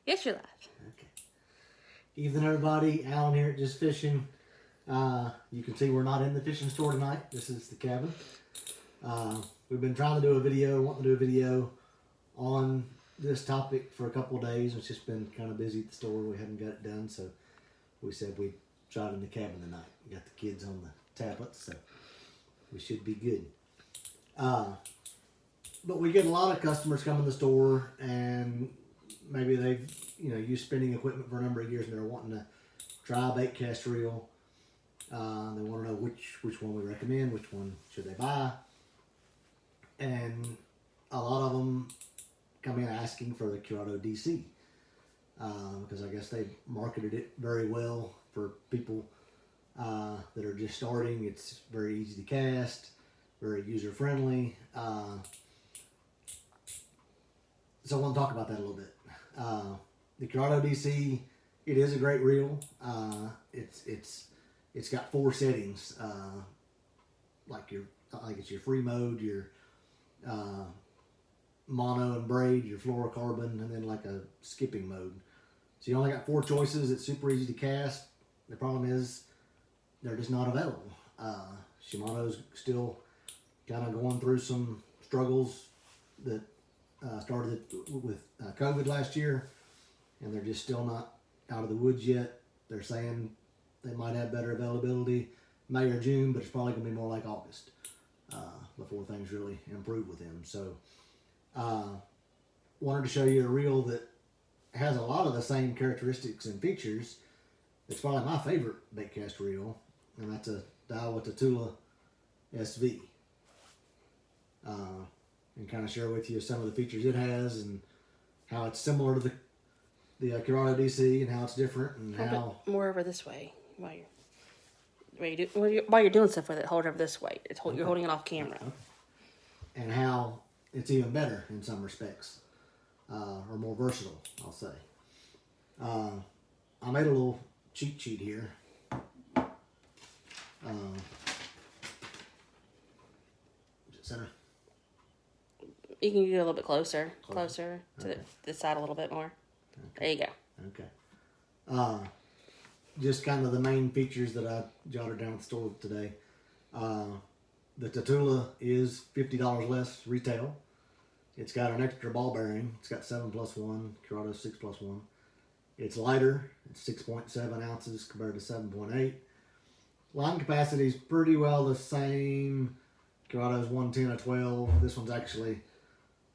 Yes, you're live. Okay. Evening, everybody. Alan here at Just Fishing. You can see we're not in the fishing store tonight. This is the cabin. We've been trying to do a video, wanting to do a video on this topic for a couple of days. It's just been kind of busy at the store. We haven't got it done, so we said we'd try it in the cabin tonight. We got the kids on the tablets, so we should be good. But we get a lot of customers come in the store, and maybe they've used spinning equipment for a number of years, and they're wanting to try a bait cast reel. They want to know which one we recommend, which one should they buy, and a lot of them come in asking for the Curado DC because I guess they marketed it very well for people that are just starting. It's very easy to cast, very user friendly. So I want to talk about that a little bit. The Curado DC, it is a great reel. It's got 4 settings, like it's your free mode, your mono and braid, your fluorocarbon, and then like a skipping mode. So you only got 4 choices. It's super easy to cast. The problem is they're just not available. Shimano's still kind of going through some struggles that started with COVID last year, and they're just still not out of the woods yet. They're saying they might have better availability May or June, but it's probably going to be more like August before things really improve with them. So wanted to show you a reel that has a lot of the same characteristics and features. It's probably my favorite bait cast reel, and that's a Daiwa Tatula SV. And kind of share with you some of the features it has and how it's similar to the Curado DC and how it's different and how More over this way while you're doing stuff with it. Hold it over this way. You're holding it off camera. Okay. And how it's even better in some respects, or more versatile, I'll say. I made a little cheat sheet here. Is it center? You can get a little bit closer to this side a little bit more. Okay. There you go. Okay. Just kind of the main features that I jotted down at the store today. The Tatula is $50 less retail. It's got an extra ball bearing. It's got 7+1, Curado 6+1. It's lighter. It's 6.7 ounces compared to 7.8. Line capacity is pretty well the same. Curado's 110 a 12. This one's actually,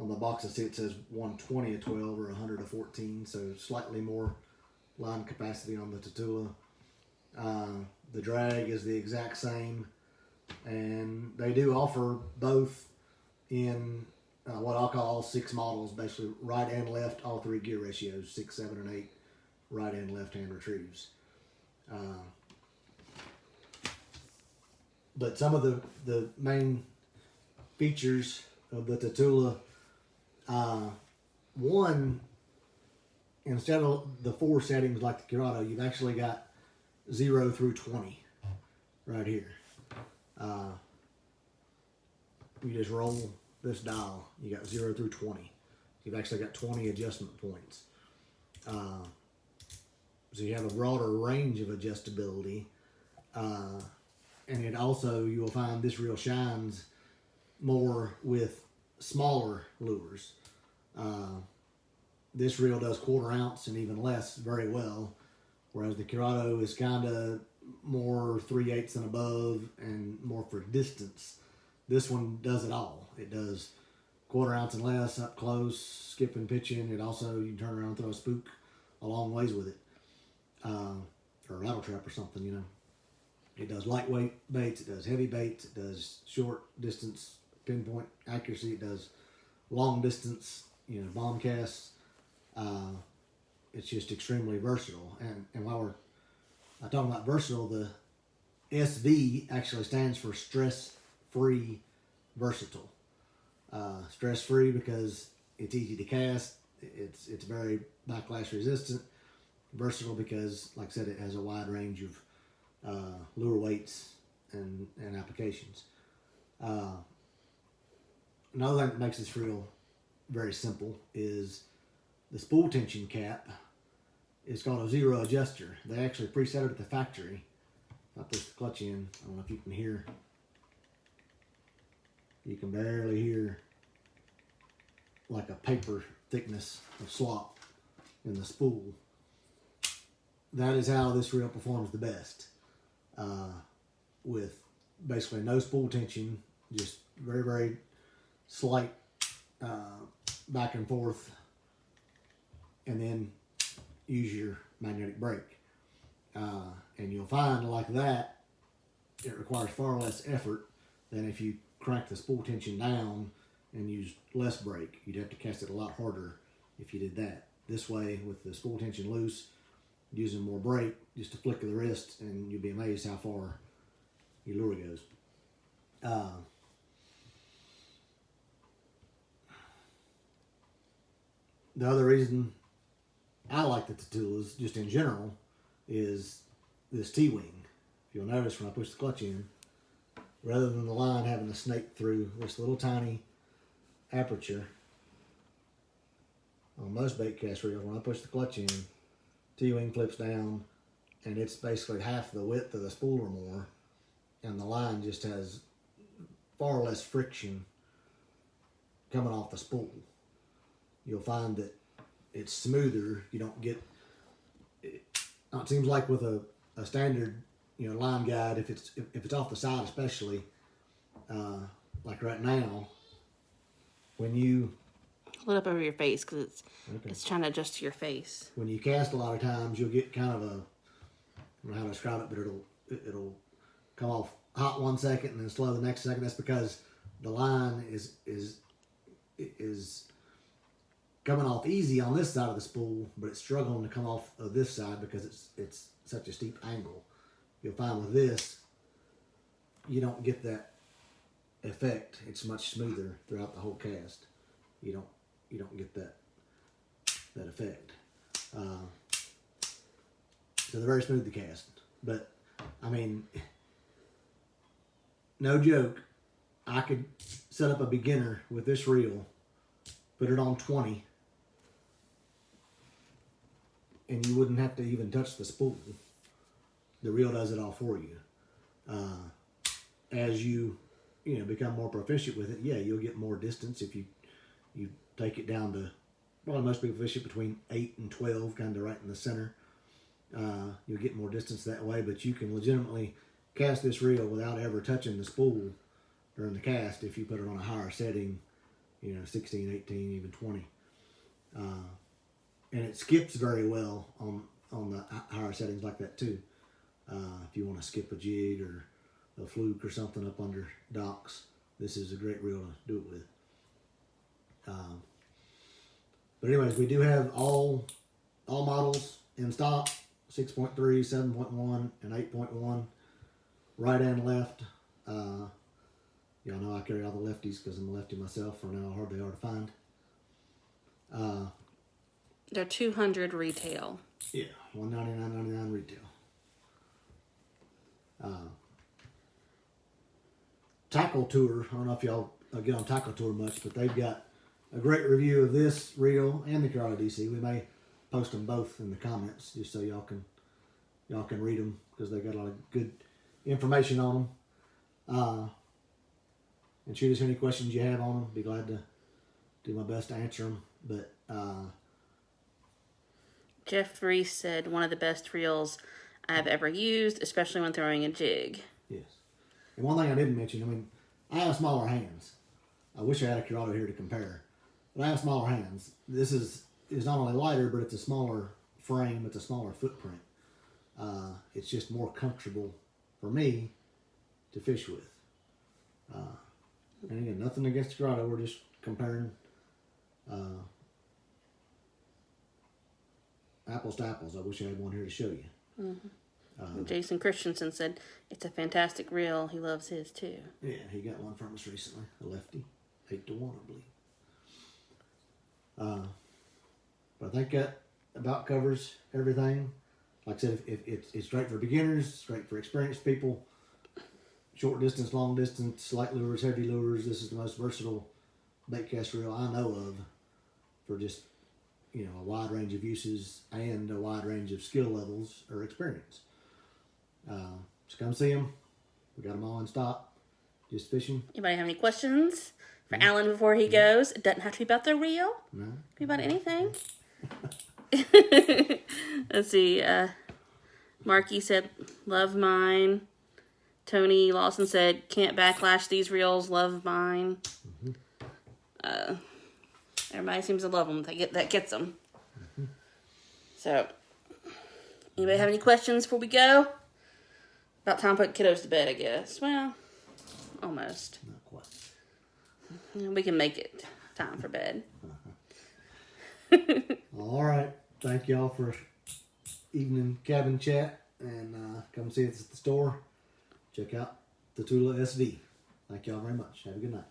on the box I see it says 120 a 12 or 100 a 14, so slightly more line capacity on the Tatula. The drag is the exact same, and they do offer both in what I'll call all 6 models, basically right and left, all 3 gear ratios, 6, 7, and 8, right and left hand retrieves. But some of the main features of the Tatula, one, instead of the 4 settings like the Curado, you've actually got 0 through 20 right here. You just roll this dial, you got 0 through 20. You've actually got 20 adjustment points. So you have a broader range of adjustability. And it also, you will find this reel shines more with smaller lures. This reel does 1/4 ounce and even less very well, whereas the Curado is kind of more 3/8 and above and more for distance. This one does it all. It does 1/4 ounce and less, up close, skipping, pitching. It also, you can turn around and throw a spook a long ways with it, or a rattle trap or something, It does lightweight baits, it does heavy baits, it does short distance pinpoint accuracy, it does long distance, bomb casts. It's just extremely versatile. And while we're talking about versatile, the SV actually stands for stress-free versatile. Stress-free because it's easy to cast, it's very backlash resistant. Versatile because, like I said, it has a wide range of lure weights and applications. Another thing that makes this reel very simple is The spool tension cap is called a zero adjuster. They actually preset it at the factory. If I push the clutch in, I don't know if you can hear. You can barely hear like a paper thickness of slop in the spool. That is how this reel performs the best. With basically no spool tension, just very, very slight back and forth, and then use your magnetic brake. And you'll find like that, it requires far less effort than if you crank the spool tension down and use less brake. You'd have to cast it a lot harder if you did that. This way, with the spool tension loose, using more brake, just a flick of the wrist, and you'll be amazed how far your lure goes. The other reason I like the Tatulas, just in general, is this T-wing. If you'll notice when I push the clutch in, rather than the line having to snake through this little tiny aperture, on most bait cast reels, when I push the clutch in, T-wing flips down, and it's basically half the width of the spool or more, and the line just has far less friction coming off the spool. You'll find that it's smoother. You don't get it seems like with a standard line guide, if it's off the side, especially like right now, when you hold it up over your face because it's trying to adjust to your face. When you cast, a lot of times you'll get kind of I don't know how to describe it, but it'll come off hot one second and then slow the next second. That's because the line is coming off easy on this side of the spool, but it's struggling to come off of this side because it's such a steep angle. You'll find with this, you don't get that effect. It's much smoother throughout the whole cast. You don't get that effect. So they're very smooth to cast. But I mean, no joke, I could set up a beginner with this reel, put it on 20, and you wouldn't have to even touch the spool. The reel does it all for you. As you become more proficient with it, yeah, you'll get more distance if you take it down to, well, most people fish it between 8 and 12, kind of right in the center. You'll get more distance that way, but you can legitimately cast this reel without ever touching the spool during the cast if you put it on a higher setting, 16, 18, even 20. And it skips very well on the higher settings like that too. If you want to skip a jig or a fluke or something up under docks, this is a great reel to do it with. But anyways, we do have all models in stock: 6.3, 7.1, and 8.1, right and left. Y'all know I carry all the lefties because I'm a lefty myself, or know how hard they are to find. They're $200 retail. Yeah, $199.99 retail. Tackle Tour, I don't know if y'all get on Tackle Tour much, but they've got a great review of this reel and the Curado DC. We may post them both in the comments just so y'all can read them, because they got a lot of good information on them. And shoot us any questions you have on them. Be glad to do my best to answer them. But Jeff Reese said, one of the best reels I've ever used, especially when throwing a jig. Yes. And one thing I didn't mention, I mean, I have smaller hands. I wish I had a Curado here to compare. But I have smaller hands. This is not only lighter, but it's a smaller frame. It's a smaller footprint. It's just more comfortable for me to fish with. And again, nothing against Curado. We're just comparing apples to apples. I wish I had one here to show you. Mm-hmm. Jason Christensen said, it's a fantastic reel. He loves his too. Yeah, he got one from us recently. A lefty. 8-1, I believe. But I think that about covers everything. Like I said, if it's great for beginners, it's great for experienced people. Short distance, long distance, light lures, heavy lures. This is the most versatile bait cast reel I know of for just a wide range of uses and a wide range of skill levels or experience. So come see them. We got them all in stock. Just fishing. Anybody have any questions for Alan before he goes? It doesn't have to be about the reel. No. It can be about anything. Let's see. Marky said, love mine. Tony Lawson said, can't backlash these reels, love mine. Everybody seems to love them. That gets them. So, anybody have any questions before we go? About time to put kiddos to bed, I guess. Well, almost. Not quite. We can make it time for bed. All right. Thank y'all for evening cabin chat. And come see us at the store. Check out Tatula SV. Thank y'all very much. Have a good night.